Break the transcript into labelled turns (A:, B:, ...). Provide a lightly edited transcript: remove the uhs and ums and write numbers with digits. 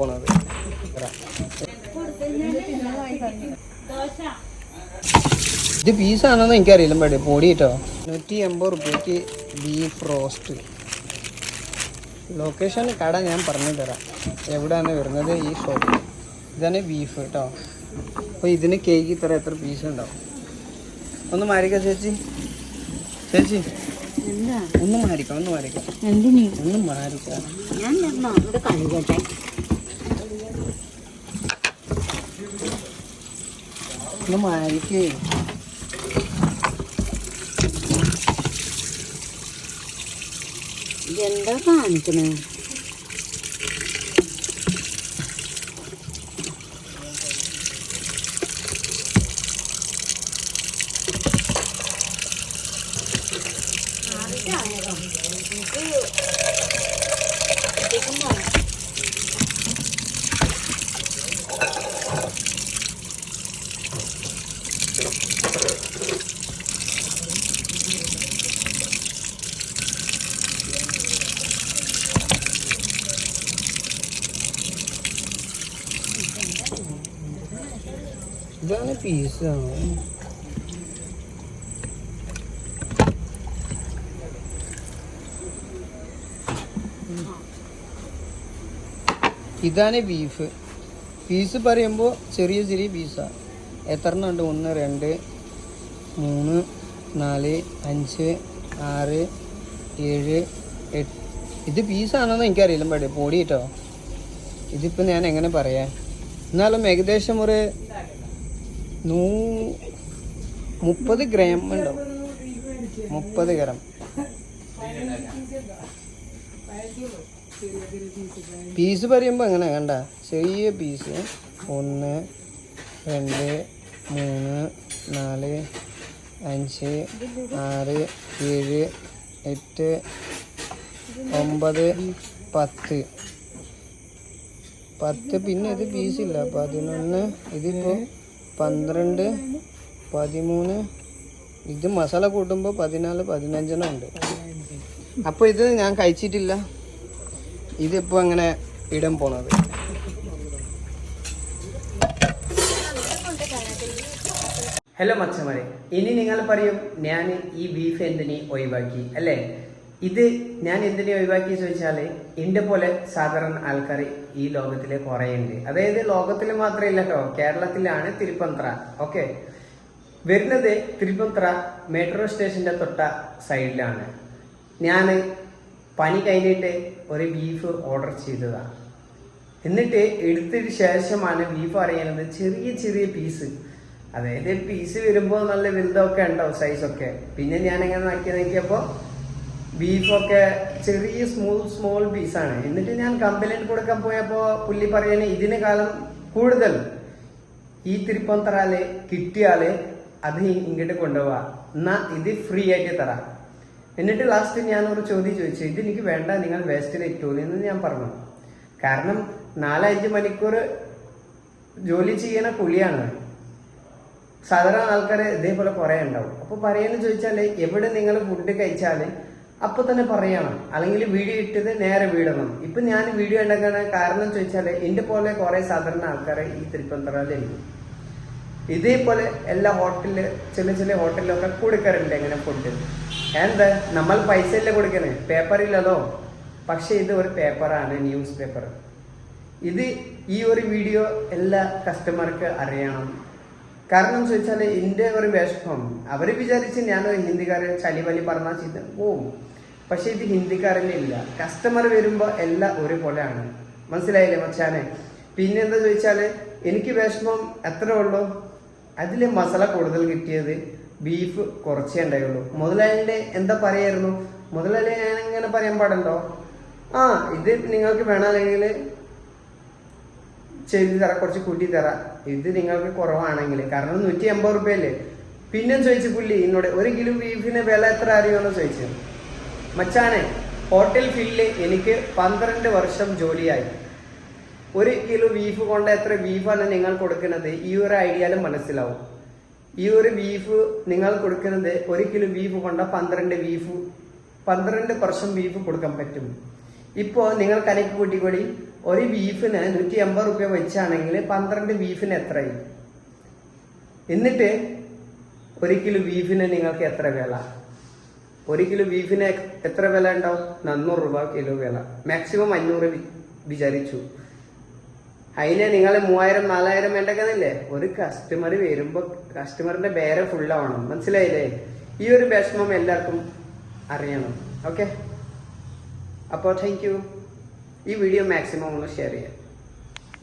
A: പോണത്. ഇത് പീസാണോന്ന് എനിക്കറിയില്ല. പേടി പൊടി കേട്ടോ. 180 റുപ്യക്ക് ബീഫ് റോസ്റ്റ്. ലൊക്കേഷൻ കട ഞാൻ പറഞ്ഞു തരാം എവിടെയാണ് വരുന്നത്. ഈ ഷോപ്പ് ഇതാണ് ബീഫ് കേട്ടോ. അപ്പോൾ ഇതിന് കേക്ക് എത്ര പീസ് ഉണ്ടാവും. ഒന്ന് മാറിക്ക ചേച്ചി. ഒന്ന് മാറിക്കാം ഒന്ന് മാറിക്ക.
B: എന്താ കാണിക്കണേ?
A: ഇതാണ് പീസ്. ഇതാണ് ബീഫ്. പീസ് പറയുമ്പോൾ ചെറിയ പീസാണ്. എത്രണ്ണം ഉണ്ട്? 1 2 3 4 5 6 7 8. ഇത് പീസാണോന്ന് എനിക്കറിയില്ല. പേടി പൊടി കേട്ടോ. ഇതിപ്പോൾ ഞാൻ എങ്ങനെ പറയാം. എന്നാലും ഏകദേശം ഒരു 30 ഗ്രാം ഉണ്ടാവും. 30 ഗ്രാം. പീസ് പറയുമ്പോൾ എങ്ങനെ കണ്ട ചെറിയ പീസ്. 1 2 3 4 5 6 7 8 9 10. പിന്നെ ഇത് പീസില്ല. 11. ഇതിപ്പോൾ 12 13. ഇത് മസാല കൂട്ടുമ്പോൾ 14 15 ഉണ്ട്. അപ്പോൾ ഇത് ഞാൻ കഴിച്ചിട്ടില്ല. ഇതിപ്പോൾ അങ്ങനെ ഇടാൻ പോണത്. ഹലോ മച്ചമാരെ, ഇനി നിങ്ങൾ പറയും ഞാൻ ഈ ബീഫ് എന്തിനെ ഒഴിവാക്കി അല്ലേ? ഇത് ഞാൻ എന്തിനെ ഒഴിവാക്കി ചോദിച്ചാൽ എൻ്റെ പോലെ സാധാരണ ആൾക്കാർ ഈ ലോകത്തിൽ കുറേ ഉണ്ട്. അതായത് ലോകത്തിൽ മാത്രമല്ല കേട്ടോ, കേരളത്തിലാണ്. തിരുപ്പന്തറ ഓക്കെ വരുന്നത്. തിരുപ്പന്തറ മെട്രോ സ്റ്റേഷൻ്റെ തൊട്ട സൈഡിലാണ്. ഞാൻ പണി കഴിഞ്ഞിട്ട് ഒരു ബീഫ് ഓർഡർ ചെയ്തതാണ്. എന്നിട്ട് എടുത്തതിന് ശേഷമാണ് ബീഫ് അറിയുന്നത് ചെറിയ പീസ്. അതായത് പീസ് വരുമ്പോൾ നല്ല വലുതൊക്കെ ഉണ്ടാവും, സൈസൊക്കെ. പിന്നെ ഞാൻ എങ്ങനെ നോക്കിയപ്പോൾ ബീഫൊക്കെ ചെറിയ സ്മോൾ പീസാണ്. എന്നിട്ട് ഞാൻ കംപ്ലൈൻറ്റ് കൊടുക്കാൻ പോയപ്പോൾ പുള്ളി പറയാൻ ഇതിന് കാലം കൂടുതൽ ഈ തിരുപ്പന്തറയിൽ കിട്ടിയാൽ അത് ഇങ്ങോട്ട് കൊണ്ടുപോവാ, എന്നാൽ ഇത് ഫ്രീ ആയിട്ട് തരാം. എന്നിട്ട് ലാസ്റ്റ് ഞാൻ ഒരു ചോദ്യം ചോദിച്ചു, ഇത് എനിക്ക് വേണ്ട, നിങ്ങൾ വേസ്റ്റിൽ ഇട്ടോളൂ എന്ന് ഞാൻ പറഞ്ഞു. കാരണം 4-5 മണിക്കൂർ ജോലി ചെയ്യുന്ന കൂലിയാണ്. സാധാരണ ആൾക്കാർ ഇതേപോലെ കുറേ ഉണ്ടാവും. അപ്പോൾ പറയാന്ന് ചോദിച്ചാൽ എവിടെ നിങ്ങൾ ഫുഡ് കഴിച്ചാൽ അപ്പോൾ തന്നെ പറയണം, അല്ലെങ്കിൽ വീഡിയോ ഇട്ടത് നേരെ വിടണം. ഇപ്പം ഞാൻ വീഡിയോ ഉണ്ടാക്കാൻ കാരണം ചോദിച്ചാൽ എൻ്റെ പോലെ കുറേ സാധാരണ ആൾക്കാർ ഈ തിരുപ്പന്തറയിലുണ്ട്. ഇതേപോലെ എല്ലാ ഹോട്ടലിൽ ചില ഹോട്ടലിലൊക്കെ കൊടുക്കാറുണ്ട് എങ്ങനെ ഫുഡ്. എന്താ നമ്മൾ പൈസ ഇല്ല കൊടുക്കണേ, പേപ്പറില്ലല്ലോ. പക്ഷേ ഇത് ഒരു പേപ്പറാണ്, ന്യൂസ് പേപ്പർ. ഇത് ഈ ഒരു വീഡിയോ എല്ലാ കസ്റ്റമർക്ക് അറിയണം. കാരണം ചോദിച്ചാൽ എൻ്റെ ഒരു വിഷമം, അവർ വിചാരിച്ച് ഞാനൊരു ഹിന്ദിക്കാരൻ ചലിവലി പറഞ്ഞാൽ ചെയ്ത് പോവും. പക്ഷെ ഇത് ഹിന്ദിക്കാരനില്ല. കസ്റ്റമർ വരുമ്പോൾ എല്ലാം ഒരുപോലെയാണ്. മനസ്സിലായില്ലേ മച്ചാനെ? പിന്നെന്താ ചോദിച്ചാൽ എനിക്ക് വിഷമം എത്ര ഉള്ളൂ, അതിൽ മസാല കൂടുതൽ കിട്ടിയത്, ബീഫ് കുറച്ചേ ഉണ്ടായുള്ളൂ. മുതലാളിൻ്റെ എന്താ പറയായിരുന്നു, മുതലാളി ഞാൻ ഇങ്ങനെ പറയാൻ പാടുണ്ടോ? ഇത് നിങ്ങൾക്ക് വേണമെങ്കിൽ ചെയ്ത് തരാം, കുറച്ച് കൂട്ടി തരാം, ഇത് നിങ്ങൾക്ക് കുറവാണെങ്കിൽ. കാരണം 180 റുപ്യല്ലേ. പിന്നെ ചോദിച്ചു പുള്ളി എന്നോട് 1 കിലോ ബീഫിന് വില എത്ര അറിയുമെന്ന് ചോദിച്ചു. മച്ചാനെ, ഹോട്ടൽ ഫീൽഡിൽ എനിക്ക് 12 വർഷം ജോലിയായി. 1 കിലോ ബീഫ് കൊണ്ട് എത്ര ബീഫാണ് നിങ്ങൾ കൊടുക്കുന്നത് ഈ ഒരു ഐഡിയയിലും മനസ്സിലാവും. ഈ ഒരു ബീഫ് നിങ്ങൾ കൊടുക്കുന്നത് 1 കിലോ ബീഫ് കൊണ്ട് 12 വർഷം ബീഫ് കൊടുക്കാൻ പറ്റും. ഇപ്പോൾ നിങ്ങൾ കണക്ക് കൂട്ടിക്കൂടി ഒരു ബീഫിന് 150 റുപ്യ വെച്ചാണെങ്കിൽ 12 ബീഫിന് എത്രയായി? എന്നിട്ട് 1 കിലോ ബീഫിന് നിങ്ങൾക്ക് എത്ര വില? 1 കിലോ ബീഫിന് എത്ര വില ഉണ്ടാവും? 400 രൂപ കിലോ വില, മാക്സിമം 500 വിചാരിച്ചു. അതിന് നിങ്ങൾ 3000 4000 വേണ്ടക്കെന്നില്ലേ? ഒരു കസ്റ്റമർ വരുമ്പോൾ കസ്റ്റമറിന്റെ പേര് ഫുള്ളാവണം, മനസ്സിലായില്ലേ? ഈ ഒരു വിഷമം എല്ലാവർക്കും അറിയണം. ഓക്കെ, അപ്പോൾ താങ്ക് യു. ഈ വീഡിയോ മാക്സിമം ഒന്ന് ഷെയർ ചെയ്യാം.